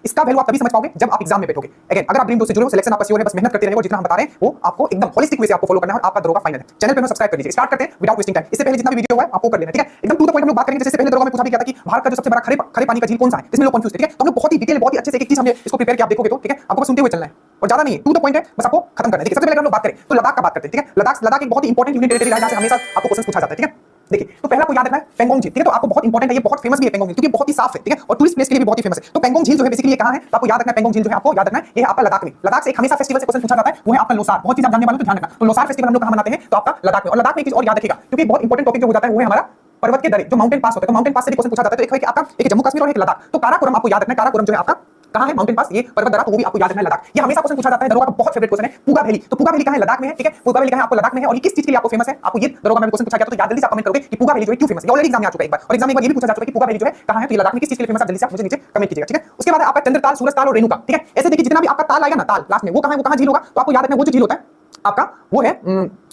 इसका वैल्यू आप तभी समझ पाओगे जब आप एग्जाम में बैठोगे। अगेन अगर आप ड्रीम 2 से जुड़े हो, सिलेक्शन आपका सियोर है, बस मेहनत करते रहिए और जितना हम बता रहे हैं वो आपको एकदम होलिस्टिक वे से आपको फॉलो करना है और आपका दरोगा फाइनल है। चैनल पे सब्सक्राइब कर लीजिए। स्टार्ट करते हैं विदाउट वेस्टिंग टाइम। इससे पहले जितना भी वीडियो हुआ है आपको कर लेना है, ठीक है। एकदम टू द पॉइंट हम लोग बात करेंगे। जैसे पहले दरोगा में पूछा भी गया था कि भारत का जो सबसे बड़ा खरे पानी का झील कौन सा है, इसमें लोग कंफ्यूज थे, ठीक है। तो हम लोग बहुत ही डिटेल बहुत ही अच्छे से एक चीज हमने इसको प्रिपेयर किया, आप देखोगे तो ठीक है, आपको बस सुनते हुए चलना है और ज्यादा नहीं है, टू द पॉइंट है, बस आपको खत्म करना है। सबसे पहले हम लोग बात करें तो लद्दाख का बात करते हैं, ठीक है। लद्दाख एक बहुत ही इंपॉर्टेंट यूनियन टेरिटरी है जहां से हमेशा आपको क्वेश्चन पूछा जाता है, ठीक है। देखिए तो पहला को याद रखना है पेंगोंग झील, ठीक है। तो आपको बहुत इंपॉर्टेंट है, ये बहुत फेमस भी है पेंगोंग झील क्योंकि बहुत ही साफ है, ठीक है, और टूरिस्ट प्लेस के लिए भी बहुत ही फेमस है। तो पेंगोंग झील जो है बेसिकली ये कहां है, तो आपको याद रखना है पेंगोंग झील जो है आपको याद रखना है ये है आपका लद्दाख में। लद्दाख से एक हमेशा फेस्टिवल से क्वेश्चन पूछा जाता है, वो है आपका लोसार। बहुत चीज आप जानने वाले हो तो ध्यान रखना। तो लोसार फेस्टिवल हम लोग कहां मनाते हैं, तो आपका लद्दाख में। और लद्दाख में एक चीज और याद रखिएगा क्योंकि बहुत इंपॉर्टेंट टॉपिक जो हो जाता है वो है हमारा पर्वत के दरे, जो माउंटेन पास होता है। तो माउंटेन पास से भी क्वेश्चन पूछा जाता है। तो एक है कि आपका एक जम्मू कश्मीर और एक लद्दाख। तो काराकोरम आपको याद रखना है, काराकोरम जो है आपका कहां है, माउंटेन पास, ये पर्वत दरा, तो वो भी आपको याद रखना है लद्दाख। ये हमेशा क्वेश्चन पूछा जाता है, दरोगा का बहुत फेवरेट क्वेश्चन है। पूगा वैली, तो पूगा वैली कहां है, लद्दाख में है, ठीक है। पूगा वैली कहां है, आपको लद्दाख में है। और ये किस चीज के लिए आपको फेमस है, आपको ये दरोगा में क्वेश्चन पूछा गया तो याद जल्दी से आप कमेंट करोगे कि पूगा वैली जो है क्यों फेमस है। ऑलरेडी एग्जाम में आ चुका है एक बार, और एग्जाम में एक बार ये भी पूछा जा चुका है कि पूगा वैली जो है कहां है, तो ये लद्दाख में किस चीज के लिए फेमस है, जल्दी से आप मुझे नीचे कमेंट कीजिएगा, ठीक है। उसके बाद आपका चंद्रताल, सूरजताल और रेणुका, ठीक है। ऐसे देखिए जितना भी आपका ताल आएगा ना, ताल लास्ट में वो कहां झील होगा, तो आपको याद रखना वो जो झील होता है आपका वो है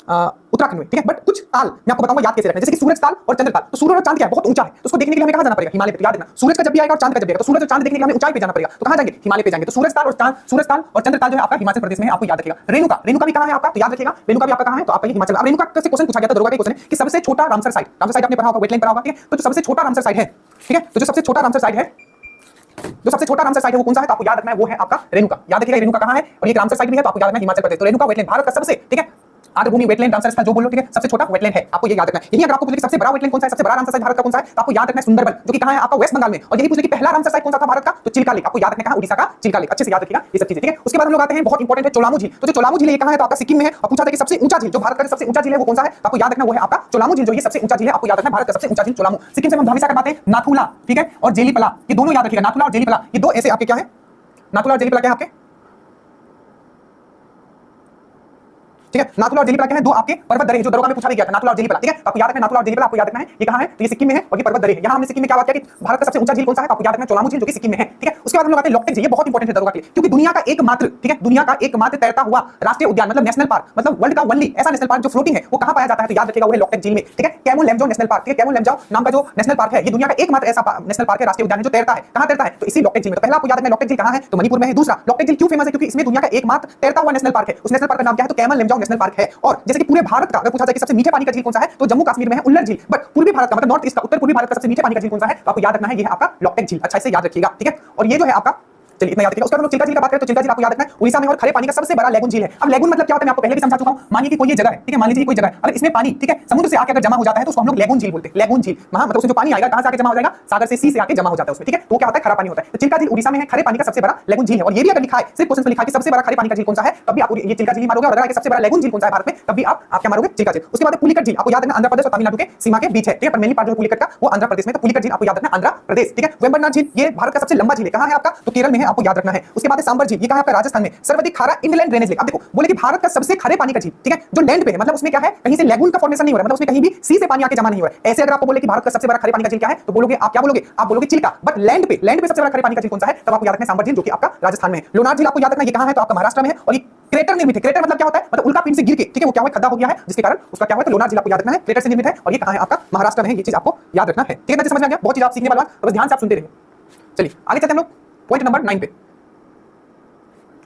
उत्तराखंड में, ठीक है। बट कुछ ताल मैं आपको बताऊंगा याद कैसे रखना है, जैसे कि सूरज ताल और चंद्र ताल। तो सूरज और चांद क्या है, बहुत ऊंचा है, तो उसको देखने के लिए हमें कहां जाना पड़ेगा, हिमालय पे। याद रखना सूरज का जब भी आएगा और चांद का जब भी आएगा, तो सूरज और चांद देखने के लिए हमें ऊंचाई पे जाना पड़ेगा। तो कहां जाएंगे, हिमालय पे जाएंगे। तो सूरज ताल और चांद, सूरज ताल और चंद्र ताल जो है आपका हिमाचल प्रदेश में है, आपको याद रखिएगा। रेणुका, रेणुका भी कहां है आपका, तो याद रखिएगा रेणुका भी आपका कहां है, तो आपका ये हिमाचल। अब रेणुका से क्वेश्चन पूछा गया था, दरोगा का क्वेश्चन है कि सबसे छोटा रामसर साइट, रामसर साइट आपने पढ़ा होगा, वेटलैंड पढ़ा होगा, ठीक है। तो जो सबसे छोटा रामसर साइट है, ठीक है, तो जो सबसे छोटा रामसर साइट है, जो सबसे छोटा रामसर साइट है वो कौन सा है, तो आपको याद रखना है वो है आपका रेणुका। याद रखिएगा रेणुका कहां है, और ये रामसर साइट भी है, तो आपको याद रखना है हिमाचल प्रदेश। तो रेणुका वेटलैंड भारत का सबसे, ठीक है, आर्द्रभूमि वेटलैंड रामसर स्थल जो बोलो, ठीक है, सबसे छोटा वेटलैंड है, आपको ये याद रखना है। यही अगर आपको पूछे कि सबसे बड़ा वेटलैंड कौन सा है, सबसे बड़ा रामसर साइट भारत का कौन सा है, तो आपको याद रखना है सुंदरबन, जो कि कहां है आपका वेस्ट बंगाल में। और यही पूछे कि पहला रामसर साइट कौन सा था भारत का, तो चिल्का लेक, आपको याद रखना है उड़ीसा का चिल्का लेक। अच्छे से याद रखिएगा ये सब चीजें, ठीक है। उसके बाद हम लोग आते हैं बहुत इंपॉर्टेंट है चोलामू झील। तो जो चोलामू झील है ये कहां है, तो आपका सिक्किम में है। और पूछा था कि सबसे ऊंचा झील जो भारत का सबसे ऊंचा झील है वो कौन सा है, तो आपको याद रखना वो है आपका चोलामू झील, जो ये सबसे ऊंचा झील है, आपको याद रखना भारत का सबसे ऊंचा झील चोलामू। सिक्किम से हम हमेशा करवाते हैं नाथुला, ठीक है, और जेलीपला, ये दोनों याद रखिएगा। नाथुला और जेलीपला ये दो ऐसे आपके क्या है, नाथुला और जेलीपला क्या है आपके, ठीक है। नाथुला और जेलीपला क्या है, दो आपके पर्वत दरे हैं जो दरोगा में पूछा भी गया था, नाथुला और जेलीपला, ठीक है। आपको याद रखना नाथुला और जेलीपला, आपको याद रखना है ये कहां है, तो ये सिक्किम में है और ये पर्वत दरे है। यहां हमने सिक्किम में क्या बात किया कि भारत का सबसे ऊंचा झील कौन सा है, आपको याद रखना चोलामू झील जो कि सिक्किम में है, ठीक है। उसके बाद हम लोग आते हैं लोकटेक झील। ये बहुत इंपॉर्टेंट है दरोगा के लिए क्योंकि दुनिया का एकमात्र, ठीक है, दुनिया का एकमात्र तैरता हुआ राष्ट्रीय उद्यान मतलब नेशनल पार्क, मतलब वर्ल्ड का ओनली ऐसा नेशनल पार्क जो फ्लोटिंग है, वो कहां पाया जाता है, तो याद रखिएगा वो है लोकटेक झील में, ठीक है। कैमो लेमजाओ नेशनल पार्क, ठीक है, कैमो लेमजाओ नाम का जो नेशनल पार्क है, ये दुनिया का एकमात्र ऐसा नेशनल पार्क है, राष्ट्रीय उद्यान है जो तैरता है। कहां तैरता है, तो इसी लोकटेक झील में। तो पहला आपको याद रखना लोकटेक झील कहां है, तो मणिपुर में है। दूसरा लोकटेक झील क्यों फेमस है, क्योंकि इसमें दुनिया का एकमात्र तैरता हुआ नेशनल पार्क है। उस नेशनल पार्क का नाम क्या है, तो कैमल लेमजाओ नेशनल पार्क है। और जैसे कि पूरे भारत का अगर पूछा जाए कि सबसे मीठे पानी का झील कौन सा है, तो जम्मू कश्मीर में है उल्लर झील। बट पूर्वी भारत का मतलब नॉर्थ ईस्ट का, उत्तर पूर्वी भारत का सबसे मीठे पानी का झील कौन सा है, तो आपको याद रखना है ये है आपका लोकटेक झील। अच्छा इसे याद रखिएगा, ठीक है। और ये जो है आपका, चलिए इतना याद रखिएगा। उसके बाद हम लोग चिल्का झील का बात करें तो चिल्का झील आपको याद रखना है उड़ीसा में और खरे पानी का सबसे बड़ा लेगुन झील है। अब लेगुन मतलब क्या होता है मैं आपको पहले भी समझा चुका हूं। मानिए कि कोई ये जगह है, ठीक है, मान लीजिए कोई जगह है, अगर इसमें पानी, ठीक है, समुद्र से आके अगर जमा हो जाता है तो उसको हम लोग लेगुन झील बोलते हैं। लेगुन झील मतलब उसमें जो पानी आएगा कहां से आके जमा हो जाएगा, सागर से, सी से आके जमा हो जाता है उसमें, ठीक है, तो क्या होता है खरा पानी होता है। तो चिल्का झील उड़ीसा में है, खरे पानी का सबसे बड़ा लेगुन झील है। और ये भी अगर लिखा है, सिर्फ क्वेश्चन में लिखा है कि सबसे बड़ा खरे पानी का झील कौन सा है, तब भी आप ये चिल्का झील मारोगे। और अगर सबसे बड़ा लेगुन झील कौन सा है भारत में, तब भी आप क्या मारोगे, चिल्का झील। उसके बाद पुलिकट झील, आपको याद रखना आंध्र प्रदेश और तमिलनाडु के सीमा के बीच है, ठीक है, पर मेनली पार्ट जो पुलिकट का वो आंध्र प्रदेश में, तो पुलिकट झील आपको याद रखना आंध्र प्रदेश, ठीक है। वेम्बनाड झील ये भारत का सबसे लंबा झील है, कहां है आपका, तो केरल में है, आपको याद रखना है। उसके बाद सांबर झील, ये कहां है आपका राजस्थान में। सर्वाधिक खारा इनलैंड ड्रेनेज लेक, अब देखो बोले कि भारत का सबसे खरे पानी का झील, ठीक है, जो लैंड पे है, मतलब उसमें क्या है, कहीं से लेगुन का फॉर्मेशन नहीं हो रहा है, मतलब उसमें कहीं भी सी से पानी आके जमा नहीं हो रहा है। ऐसे अगर आपको बोले कि भारत का सबसे बड़ा खरे पानी का झील क्या है, तो बोलोगे आप क्या बोलोगे, आप बोलोगे चिल्का। बट लैंड पे सबसे बड़ा खरे पानी का झील कौन सा है, तब आपको याद रखना सांबर झील जो कि आपका राजस्थान में है। लोनार झील आपको याद रखना ये कहां है, तो आपका महाराष्ट्र में है। और ये क्रेटर निर्मित है। क्रेटर मतलब क्या होता है, मतलब उल्का पिंड से गिर के, ठीक है, वो क्या हुआ, खड्डा हो गया है, जिसके कारण उसका क्या हुआ, तो लोनार झील आपको याद रखना है क्रेटर से निर्मित है। और ये कहां है आपका महाराष्ट्र में है, ये चीज आपको याद रखना है, ठीक है। समझ में आ गया, बहुत चीज आप सीखने वाला, तो बस ध्यान से आप सुनते रहिए। चलिए आगे चलते हैं हम लोग पॉइंट नंबर 9 पे।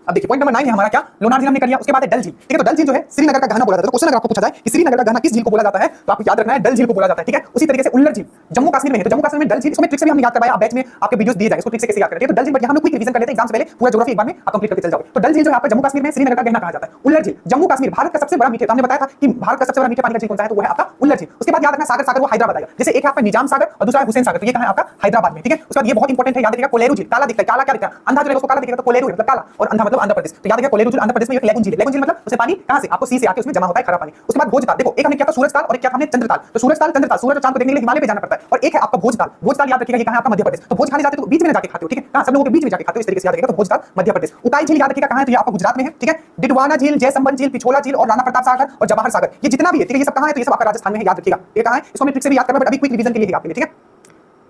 अब देखिए पॉइंट नंबर 9 है हमारा क्या, लोनार झील हमने कर लिया। उसके बाद है डल झील, ठीक है। तो डल झील जो है श्रीनगर का गहना बोला जाता है। तो क्वेश्चन अगर आपको पूछा जाए कि श्रीनगर का गहना किस झील को बोला जाता है, तो आपको याद रखना है डल झील को बोला जाता है, ठीक है। उसी तरीके से उल्लर झील जम्मू कश्मीर में है, तो जम्मू कश्मीर में डल झील, इसको मैं ट्रिक से भी हमने याद करवाया, आप बैच में आपके वीडियोस दिए जाएंगे, इसको ट्रिक से कैसे याद करें, तो डल झील। बट यहां हम क्विक रिवीजन कर लेते हैं, एग्जाम से पहले पूरा ज्योग्राफी एक बार में आप कंप्लीट करके चल जाओगे। तो डल झील जो है आपका जम्मू कश्मीर में, श्रीनगर का गहना कहा जाता है। उल्लर झील जम्मू कश्मीर भारत का सबसे बड़ा मीठे, तो हमने बताया था कि भारत का सबसे बड़ा मीठे पानी का झील कौन सा है, तो वो है आपका उल्लर झील। उसके बाद याद रखना सागर, सागर वो हैदराबाद आएगा। जैसे एक है आपका निजाम सागर और दूसरा है हुसैन सागर, तो ये कहां है आपका हैदराबाद में, ठीक है। उसके बाद ये बहुत इंपॉर्टेंट है, याद रखिएगा कोलेरू झील। काला दिखता है, काला क्या दिखता है, अंधा जो है उसको काला दिखेगा, तो कोलेरू मतलब काला, और अंधा मतलब आंध्र प्रदेश। तो याद रखिएगा कोलेरू झील आंध्र प्रदेश में एक लेगुन झील है। लेगुन झील मतलब उसे पानी कहां से, आपको सी से आके उसमें जमा होता है खरा पानी। उसके बाद भोजताल, देखो एक हमने क्या था सूरजताल और एक क्या हमने चंद्रताल। तो सूरजताल चंद्रताल, सूरज और चांद को देखने के लिए हिमालय पे जाना पड़ता है। और एक है आपका भोजताल, भोजताल याद रखिएगा ये कहां है आपका मध्य प्रदेश। तो भोज खाने जाते हो तो बीच में जाके खाते हो, ठीक है, कहां सब लोगों के बीच में जाके खाते हो, इस तरीके से याद रखिएगा। तो भोजताल मध्य प्रदेश। उकाई झील याद रखिएगा कहां है, तो ये आपका गुजरात में है, ठीक है। डिडवाना झील, जयसंबन झील, पिछोला झील और राणा प्रताप सागर और जवाहर सागर, ये जितना भी है, ठीक है, ये सब कहां है, तो ये सब आपका राजस्थान में है, याद रखिएगा। ये कहां है, इसको मैं ट्रिक से भी याद करना, बट अभी क्विक रिवीजन के लिए है आपके लिए, ठीक है।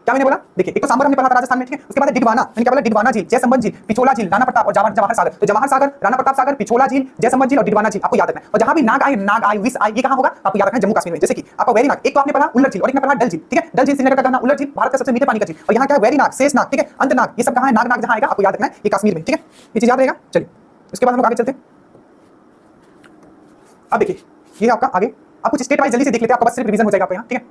क्या मैंने बोला? देखिए, एक तो सांबर हमने पढ़ा था राजस्थान में, ठीक है। उसके बाद डिडवाना, मैंने क्या बोला? डिडवाना झील, जयसंबंध झील, पिछोला झील, राणा प्रताप और जवाहर सागर। तो जवाहर सागर, राणा प्रताप सागर, पिछोला झील, जयसंबंध झील और डिडवाना झील आपको याद रखना है। और जहां भी नाग आए, विष आए, ये कहां होगा? आपको याद रखना है जम्मू कश्मीर में। जैसे कि आपको वेरीनाग, एक तो आपने पढ़ा उल्लर झील और एक ने पढ़ा डल झील, ठीक है। डल झील श्रीनगर का कहना, उल्लर झील भारत का सबसे मीठे पानी का झील। और यहाँ क्या है? वेरीनाग, शेषनाग, ठीक है, अंतनाग, ये सब कहां है? नाग जहां आएगा आपको याद रखना है, ये कश्मीर में, ठीक है। ये चीज याद रहेगा। चलिए उसके बाद हम लोग आगे चलते हैं। अब देखिए, ये आपका आगे आप कुछ स्टेट वाइज जल्दी से देख लेते हैं, आपका बस सिर्फ रिवीजन हो जाएगा आपका यहाँ, ठीक है।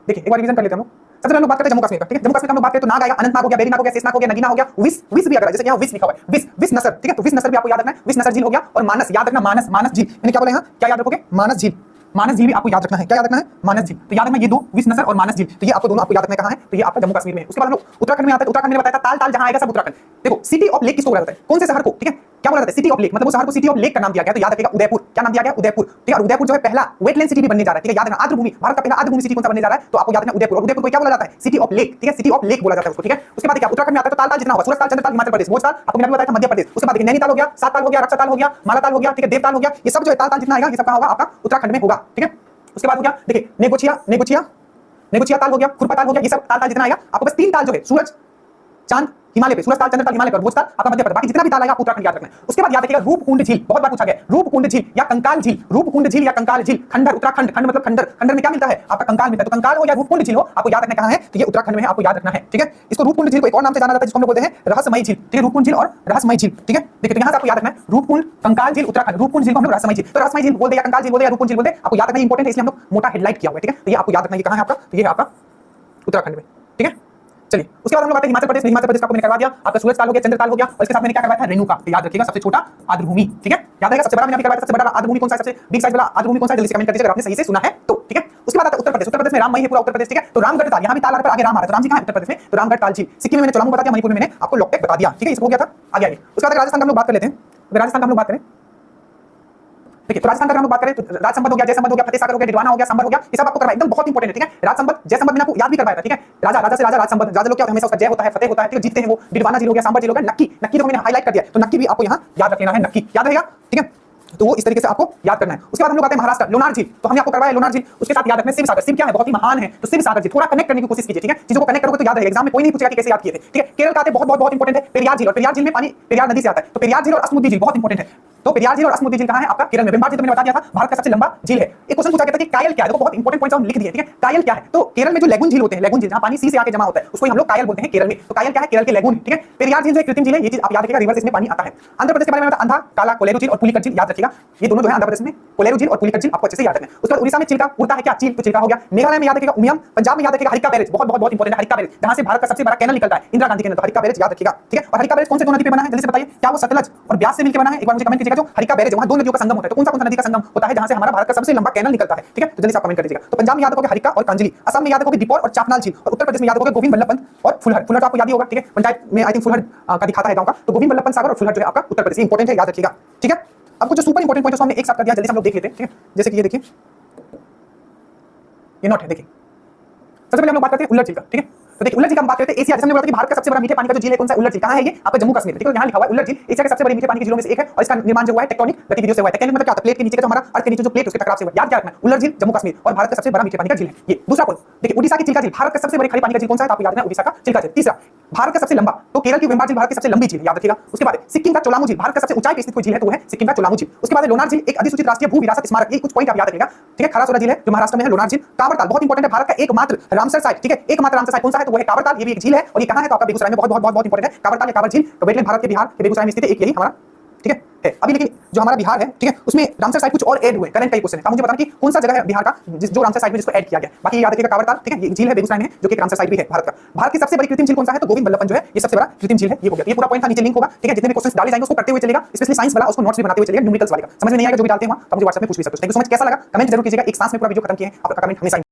देखिए एक बार रिवीजन कर लेते हैं हम लोग। सबसे पहले हम लोग बात करते हैं जम्मू कश्मीर का, ठीक है। जम्मू कश्मीर का हम लोग बात करें तो नाग आएगा, अनंतनाग हो गया, बेरीनाग हो गया, शेषनाग हो गया, नगीना हो गया, विस भी अगर जैसे यहाँ विस लिखा हुआ है, विस नसर, ठीक है। तो विस नसर भी आपको याद रखना है, विस नसर झील हो गया। और मानस याद रखना, मानस झील, मैंने क्या बोला यहाँ? क्या याद रखोगे? मानस झील भी आपको याद रखना है। क्या याद रखना है? मानस झील। तो याद रखना ये दो, विस नसर और मानस झील, तो ये आपको दोनों आपको याद रखना कहां है? तो ये आपका जम्मू कश्मीर में है। उसके बाद हम लोग उत्तराखंड में आते हैं। उत्तराखंड में बताया था ताल जहां आएगा सब उत्तराखंड। देखो सिटी ऑफ लेक किसको बोला जाता है? कौन से शहर को, ठीक है, क्या बोला जाता है? सिटी ऑफ लेक, मतलब वो शहर को सिटी ऑफ लेक का नाम दिया गया। तो याद रखिएगा उदयपुर। क्या नाम दिया गया? उदयपुर, ठीक है। और उदयपुर जो है पहला वेटलैंड सिटी भी बनने जा रहा है, ठीक है। याद रखना आर्द्रभूमि, भारत का पहला आर्द्रभूमि सिटी कौन सा बनने जा रहा है? तो आपको याद रखना उदयपुर। और उदयपुर को क्या बोला जाता है? सिटी ऑफ लेक, ठीक है, सिटी ऑफ लेक बोला जाता है उसको, ठीक है। उसके बाद क्या उत्तराखंड में आता है तो ताल जितना होगा, सूरजताल, चंद्रताल, हिमाचल प्रदेश, भोजताल आपको मैंने बताया था मध्य प्रदेश। उसके बाद देखिए नैनीताल हो गया, सातताल हो गया, रक्षाताल हो गया, मालाताल हो गया, ठीक है, देवताल हो गया, ये सब जो है ताल जितना आएगा ये सब कहां होगा? आपका उत्तराखंड में होगा, ठीक है। उसके बाद हो गया देखिए नेगोचिया ताल हो गया, खुरपा ताल हो गया, ये सब ताल जितना आएगा आपको बस 3 ताल जो है सूरज चांद हिमालय पे, सूरजताल, चंद्रताल, हिमालय पर, भोजताल आपका मध्य प्रदेश, बाकी जितना भी ताल आएगा आपको उत्तराखंड याद रखना है। उसके बाद याद रखिएगा रूपकुंड झील, बहुत बार पूछा गया रूपकुंड झील या कंकाल झील, रूपकुंड झील या कंकाल झील, खंडर उत्तराखंड, खंड मतलब खंडर, खंडर में क्या मिलता है? आपका कंकाल मिलता है। तो कंकाल हो या रूपकुंड झील हो आपको याद रखना कहां है? तो ये उत्तराखंड में है, आपको याद रखना है, ठीक है। इसको रूपकुंड झील को एक और नाम से जाना जाता है जिसको हम लोग बोलते हैं रहस्यमयी झील, ठीक है। रूपकुंड झील और रहस्यमयी झील, ठीक है। देखिए तो यहां से आपको याद रखना है रूपकुंड, कंकाल झील, उत्तराखंड, रूपकुंड झील को हम लोग रहस्यमयी झील, तो रहस्यमयी झील बोल दे या कंकाल झील बोल दे या रूपकुंड झील बोल दे, आपको याद रखना इंपॉर्टेंट है, इसलिए हम लोग मोटा हेडलाइट किया हुआ है, ठीक है। तो ये आपको याद रखना ये कहां है आपका? तो ये है आपका उत्तराखंड में, ठीक है। चलिए उसके बाद हम लोग आते हैं हिमाचल प्रदेश में। हिमाचल प्रदेश का आपको मैंने करवा दिया, आपका सूरजताल हो गया, चंद्रताल हो गया, और इसके साथ मैंने क्या करवाया था? रेणुका। तो याद रखिएगा सबसे छोटा आर्द्रभूमि, ठीक है। याद रहेगा सबसे बड़ा मैंने अभी करवाया था, सबसे बड़ा आर्द्रभूमि कौन सा है? सबसे बिग साइज वाला आर्द्रभूमि कौन सा है? जल्दी से कमेंट कर दीजिए अगर आपने सही से सुना है तो, ठीक है। उसके बाद आता है उत्तर प्रदेश। उत्तर प्रदेश में राममई है पूरा उत्तर प्रदेश, ठीक है। तो रामगढ़ ताल, यहाँ भी ताल पर आगे राम आ रहा है, तो राम जी कहां है? उत्तर प्रदेश में। तो रामगढ़ ताल झील। सिक्किम में मैंने चोलामू बता दिया, मणिपुर में मैंने आपको लोकटेक बता दिया, ठीक है। इसको हो गया था आगे आगे। उसके बाद राजस्थान का हम लोग बात कर लेते हैं। राजस्थान का हम लोग बात करें देखिए, तो राजस्थान का हम लोग बात करें तो राजसंबंध हो गया, जयसंबंध हो गया, फतेह सागर हो गया, डिडवाना हो गया, संबर हो गया, ये सब आपको करवाया एकदम बहुत इंपॉर्टेंट है, ठीक है। राजसंबंध जयसंबंध मैंने आपको याद भी करवाया था, ठीक है। राजा से राजा राजसंबंध, राजा लोग क्या हमेशा उसका जय होता है, फतेह होता है, ठीक है, जीतते हैं वो। डिडवाना झील हो गया, सांबर झील हो गया, नक्की तो मैंने हाईलाइट कर दिया, तो नक्की भी आपको यहाँ याद रख लेना है, नक्की याद रहेगा, ठीक है। तो वो इस तरीके से आपको याद करना है। उसके बाद हम लोग आते हैं महाराष्ट्र, लोनार झील। तो हमने आपको करवाया लोनार झील, उसके साथ याद रखना है शिव सागर। शिव क्या है? बहुत ही महान है, तो शिव सागर झील थोड़ा कनेक्ट करने की कोशिश कीजिए, ठीक है। चीजों को कनेक्ट करोगे तो याद रहेगा, एग्जाम में कोई नहीं पूछेगा कि कैसे याद किए थे, ठीक है। केरल का आते बहुत इंपॉर्टेंट है पेरियार झील, और पेरियार झील में पानी पेरियार नदी से आता है, तो पेरियार झील और अस्मुद्दी झील बहुत इंपॉर्टेंट है। तो पेरियार झील और अस्मुद्दी झील कहां है? आपका केरल में। बेम्बार झील तो मैंने बता दिया था, भारत का सबसे लंबा झील है। एक क्वेश्चन पूछा गया था कि कायल क्या है? देखो बहुत इंपॉर्टेंट पॉइंट्स हम लिख दिए, ठीक है। कायल क्या है? तो केरल में जो लेगुन झील होते हैं, लेगुन झील जहां पानी सी से आके जमा होता है, उसको हम लोग कायल बोलते हैं केरल में। तो कायल क्या है? केरल के लेगुन, ठीक है। पेरियार झील जो एक कृत्रिम झील है, ये चीज आप याद रखिएगा, रिवर्स इसमें पानी आता है। आंध्र प्रदेश के बारे में अंधा, काला, कोलेरू झील और पुलिकट झील याद रखिएगा, ये दोनों जो है आंध्र प्रदेश में कोलेरू झील और पुलिकट झील आपको अच्छे से याद रखना है। उसके बाद उड़ीसा में चिल्का उड़ता है क्या? चील, तो चिल्का हो गया। मेघालय में याद रखिएगा उमियम, पंजाब में याद रखिएगा हरिका बैरेज, बहुत इंपॉर्टेंट है हरिका बैरेज, जहां से भारत का सबसे बड़ा कैनल निकलता है, इंदिरा गांधी कैनल, तो हरिका बैरेज याद रखिएगा, ठीक है। और हरिका बैरेज कौन से दो नदी पे बना है? जल्दी से बताइए, क्या वो सतलज और ब्यास से मिलकर बना है? एक बार मुझे कमेंट कीजिएगा। जो हरिका बैरेज वहां दो नदियों का संगम होता है, तो कौन सा नदी का संगम होता है जहां से हमारा भारत का सबसे लंबा कैनल निकलता है, ठीक है। तो जल्दी से आप कमेंट कर दीजिएगा। तो पंजाब में याद रखोगे हरिका और कांजली, असम में याद रखोगे दीपौर और चापनाल झील, और उत्तर प्रदेश में याद रखोगे गोविंद बल्लभ पंत और फुलहर। फुलहर तो आपको याद ही होगा, ठीक है, पंचायत में आई थिंक फुलहर का दिखाता है गांव का, तो गोविंद बल्लभ पंत सागर और फुलहर जो है आपका उत्तर प्रदेश, इंपॉर्टेंट है, याद रखिएगा, ठीक है। अब कुछ सुपर इंपॉर्टेंट पॉइंट्स हमने एक साथ कर दिया, जल्दी से हम लोग देख लेते हैं, ठीक है। जैसे कि ये देखिए, ये नोट है, देखिए सबसे पहले हम लोग बात करते हैं उल्लर झील का, ठीक है। तो देखिए उल्लर झील की हम बात करते हैं एशिया, जैसे हमने बोला था कि भारत का सबसे बड़ा मीठे पानी का जो झील है कौन सा? उल्लर झील। कहां है ये? आपका जम्मू कश्मीर, ठीक है। यहाँ लिखा हुआ है उल्लर झील एशिया के सबसे बड़े मीठे पानी के झीलों में से एक है, और इसका निर्माण जो हुआ है टेक्टोनिक गतिविधियों से हुआ है। टेक्टोनिक मतलब क्या होता है? प्लेट के नीचे का जो हमारा अर्थ के नीचे जो प्लेट उसके टकराव से हुआ। याद क्या रखना है? उल्लर झील जम्मू कश्मीर और भारत का सबसे बड़ा मीठे पानी का झील है ये। दूसरा पॉइंट देखिए उड़ीसा की चिल्का झील, भारत का सबसे बड़े खारे पानी का झील कौन सा है? आपको याद रखना है उड़ीसा का चिल्का झील। तीसरा भारत का सबसे लंबा, तो केरल की वेम्बार झील भारत की सबसे लंबी झील, याद रखिएगा। उसके बाद सिक्किम का चोलामू झील, भारत का सबसे ऊंचाई पे स्थित कोई झील है तो वो है सिक्किम का चोलामू झील। उसके बाद लोनार झील, एक अधिसूचित राष्ट्रीय भू विरासत स्मारक, ये कुछ पॉइंट आप याद रखिएगा, ठीक है। खरासोरा झील है जो महाराष्ट्र में है, लोनार झील, कांवरताल बहुत इंपॉर्टेंट है, भारत का एकमात्र रामसर साइट, ठीक है, एकमात्र रामसर साइट कौन सा है? तो वो है कांवरताल, ये भी एक झील है, और ये कहां है? तो आपका बेगूसराय में, बहुत इंपॉर्टेंट है कांवरताल या कांवर झील। तो वेटलैंड भारत के बिहार के बेगूसराय में स्थित है, एक यही हमारा, ठीक है। अभी लेकिन जो हमारा बिहार है, ठीक है, उसमें रामसर साइट कुछ और ऐड हुए, करंट का क्वेश्चन है, तो मुझे बताना कि कौन सा जगह है बिहार का जो रामसर साइट में जिसको ऐड किया गया। बाकी याद रखिएगा कांवरताल, ठीक है, ये झील है बेगूसराय में, जो कि रामसर साइट भी है भारत का। भारत की सबसे बड़ी कृत्रिम झील कौन सा है? तो गोविंद बल्लभ पंत जो है ये सबसे बड़ा कृत्रिम झील है, ये हो गया। ये पूरा पॉइंट था, नीचे लिंक होगा, ठीक है, जितने भी क्वेश्चन डाले जाएंगे उसको करते हुए चलेगा, स्पेशली साइंस वाला उसको नोट्स भी बनाते हुए चलेगा, न्यूमेरिकल्स वाले का समझ में नहीं आएगा जो भी डालते हैं वहां, तो मुझे व्हाट्सएप में पूछ भी सकते हो। Thank you so much. कैसा लगा कमेंट जरूर कीजिएगा। एक सांस में पूरा वीडियो खत्म किए हैं, आपका कमेंट हमेशा